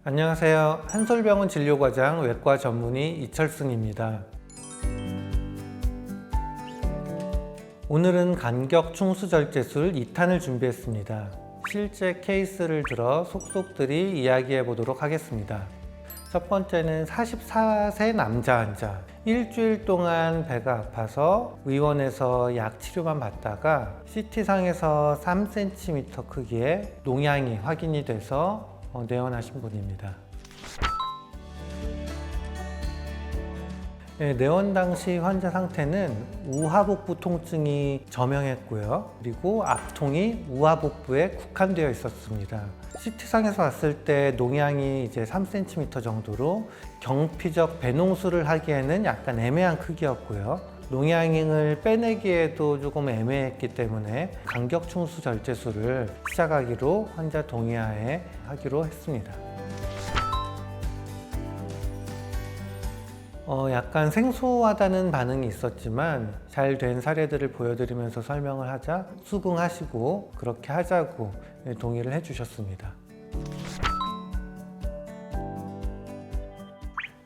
안녕하세요. 한솔병원 진료과장 외과 전문의 이철승입니다. 오늘은 간격 충수절제술 2탄을 준비했습니다. 실제 케이스를 들어 속속들이 이야기해 보도록 하겠습니다. 첫 번째는 44세 남자 환자. 일주일 동안 배가 아파서 의원에서 약 치료만 받다가 CT상에서 3cm 크기의 농양이 확인이 돼서 내원하신 분입니다. 내원 당시 환자 상태는 우하복부 통증이 저명했고요. 그리고 앞통이 우하복부에 국한되어 있었습니다. CT상에서 봤을 때 농양이 이제 3cm 정도로 경피적 배농술을 하기에는 약간 애매한 크기였고요. 농양을 빼내기에도 조금 애매했기 때문에 간격충수 절제술을 시작하기로 환자 동의하에 하기로 했습니다. 약간 생소하다는 반응이 있었지만 잘 된 사례들을 보여드리면서 설명을 하자 수긍하시고 그렇게 하자고 동의를 해주셨습니다.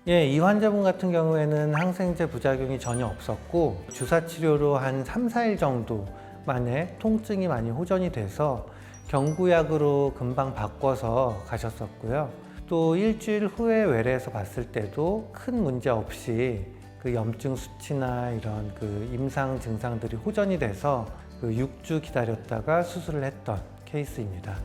이 환자분 같은 경우에는 항생제 부작용이 전혀 없었고 주사 치료로 한 3, 4일 정도 만에 통증이 많이 호전이 돼서 경구약으로 금방 바꿔서 가셨었고요. 또 일주일 후에 외래에서 봤을 때도 큰 문제 없이 그 염증 수치나 이런 그 임상 증상들이 호전이 돼서 그 6주 기다렸다가 수술을 했던 케이스입니다.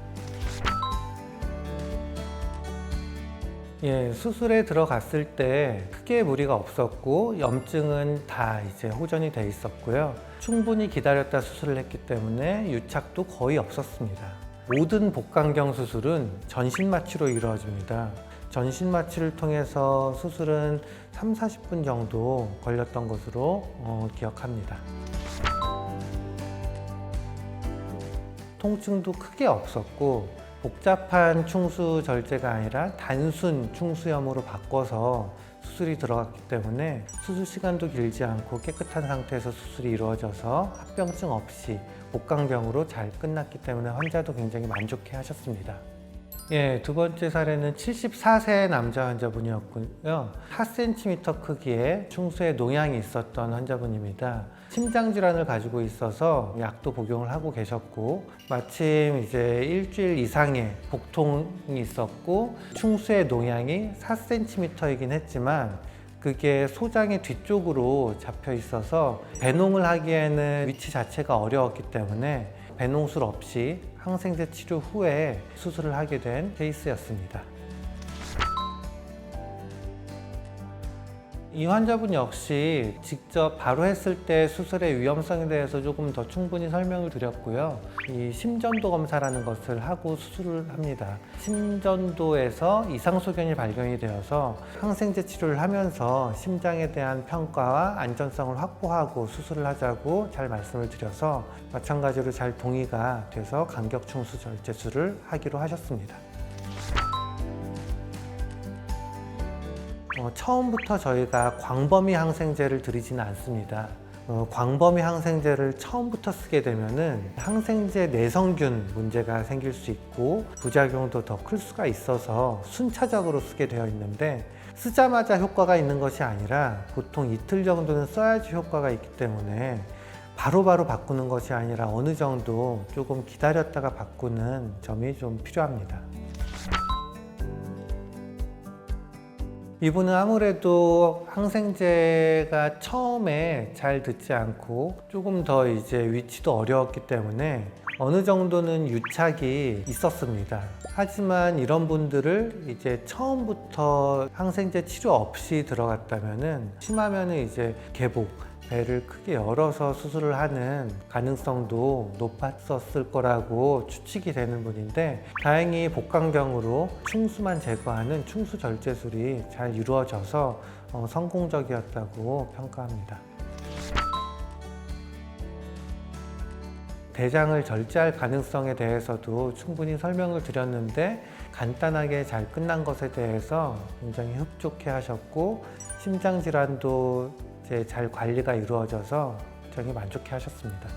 수술에 들어갔을 때 크게 무리가 없었고 염증은 다 이제 호전이 돼 있었고요. 충분히 기다렸다 수술을 했기 때문에 유착도 거의 없었습니다. 모든 복강경 수술은 전신마취로 이루어집니다. 전신마취를 통해서 수술은 3, 40분 정도 걸렸던 것으로 기억합니다. 통증도 크게 없었고 복잡한 충수 절제가 아니라 단순 충수염으로 바꿔서 수술이 들어갔기 때문에 수술 시간도 길지 않고 깨끗한 상태에서 수술이 이루어져서 합병증 없이 복강병으로 잘 끝났기 때문에 환자도 굉장히 만족해 하셨습니다. 두 번째 사례는 74세 남자 환자분이었고요. 4cm 크기의 충수에 농양이 있었던 환자분입니다. 심장질환을 가지고 있어서 약도 복용을 하고 계셨고 마침 이제 일주일 이상의 복통이 있었고 충수의 농양이 4cm이긴 했지만 그게 소장의 뒤쪽으로 잡혀 있어서 배농을 하기에는 위치 자체가 어려웠기 때문에 배농술 없이 항생제 치료 후에 수술을 하게 된 케이스였습니다. 이 환자분 역시 직접 바로 했을 때 수술의 위험성에 대해서 조금 더 충분히 설명을 드렸고요. 이 심전도 검사라는 것을 하고 수술을 합니다. 심전도에서 이상소견이 발견이 되어서 항생제 치료를 하면서 심장에 대한 평가와 안전성을 확보하고 수술을 하자고 잘 말씀을 드려서 마찬가지로 잘 동의가 돼서 간격충수 절제술을 하기로 하셨습니다. 처음부터 저희가 광범위 항생제를 드리지는 않습니다. 광범위 항생제를 처음부터 쓰게 되면은 항생제 내성균 문제가 생길 수 있고 부작용도 더 클 수가 있어서 순차적으로 쓰게 되어 있는데 쓰자마자 효과가 있는 것이 아니라 보통 이틀 정도는 써야지 효과가 있기 때문에 바로바로 바꾸는 것이 아니라 어느 정도 조금 기다렸다가 바꾸는 점이 좀 필요합니다. 이분은 아무래도 항생제가 처음에 잘 듣지 않고 조금 더 이제 위치도 어려웠기 때문에 어느 정도는 유착이 있었습니다. 하지만 이런 분들을 이제 처음부터 항생제 치료 없이 들어갔다면은 심하면은 이제 개복, 배를 크게 열어서 수술을 하는 가능성도 높았었을 거라고 추측이 되는 분인데 다행히 복강경으로 충수만 제거하는 충수 절제술이 잘 이루어져서 성공적이었다고 평가합니다. 대장을 절제할 가능성에 대해서도 충분히 설명을 드렸는데 간단하게 잘 끝난 것에 대해서 굉장히 흡족해 하셨고 심장질환도 이제 잘 관리가 이루어져서 굉장히 만족해 하셨습니다.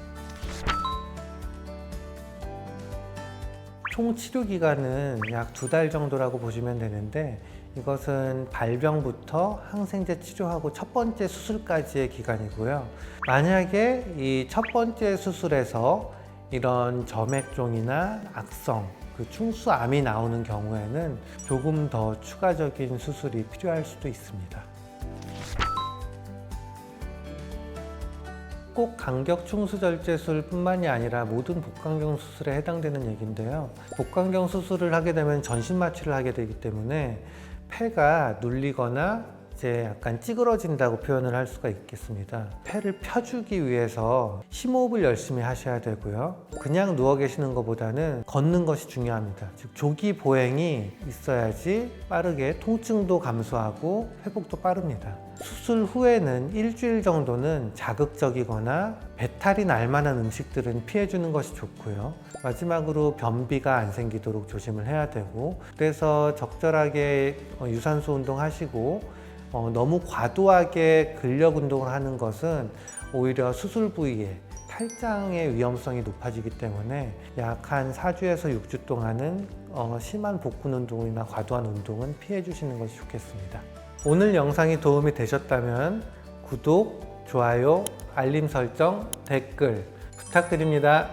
총 치료 기간은 약 2달 정도라고 보시면 되는데, 이것은 발병부터 항생제 치료하고 첫 번째 수술까지의 기간이고요. 만약에 이 첫 번째 수술에서 이런 점액종이나 악성, 충수암이 나오는 경우에는 조금 더 추가적인 수술이 필요할 수도 있습니다. 꼭 간격 충수절제술 뿐만이 아니라 모든 복강경 수술에 해당되는 얘기인데요. 복강경 수술을 하게 되면 전신 마취를 하게 되기 때문에 폐가 눌리거나 이제 약간 찌그러진다고 표현을 할 수가 있겠습니다. 폐를 펴주기 위해서 심호흡을 열심히 하셔야 되고요. 그냥 누워 계시는 것보다는 걷는 것이 중요합니다. 즉 조기 보행이 있어야지 빠르게 통증도 감소하고 회복도 빠릅니다. 수술 후에는 일주일 정도는 자극적이거나 배탈이 날 만한 음식들은 피해주는 것이 좋고요. 마지막으로 변비가 안 생기도록 조심을 해야 되고, 그래서 적절하게 유산소 운동하시고 너무 과도하게 근력 운동을 하는 것은 오히려 수술 부위에 탈장의 위험성이 높아지기 때문에 약 한 4주에서 6주 동안은 심한 복근 운동이나 과도한 운동은 피해 주시는 것이 좋겠습니다. 오늘 영상이 도움이 되셨다면 구독, 좋아요, 알림 설정, 댓글 부탁드립니다.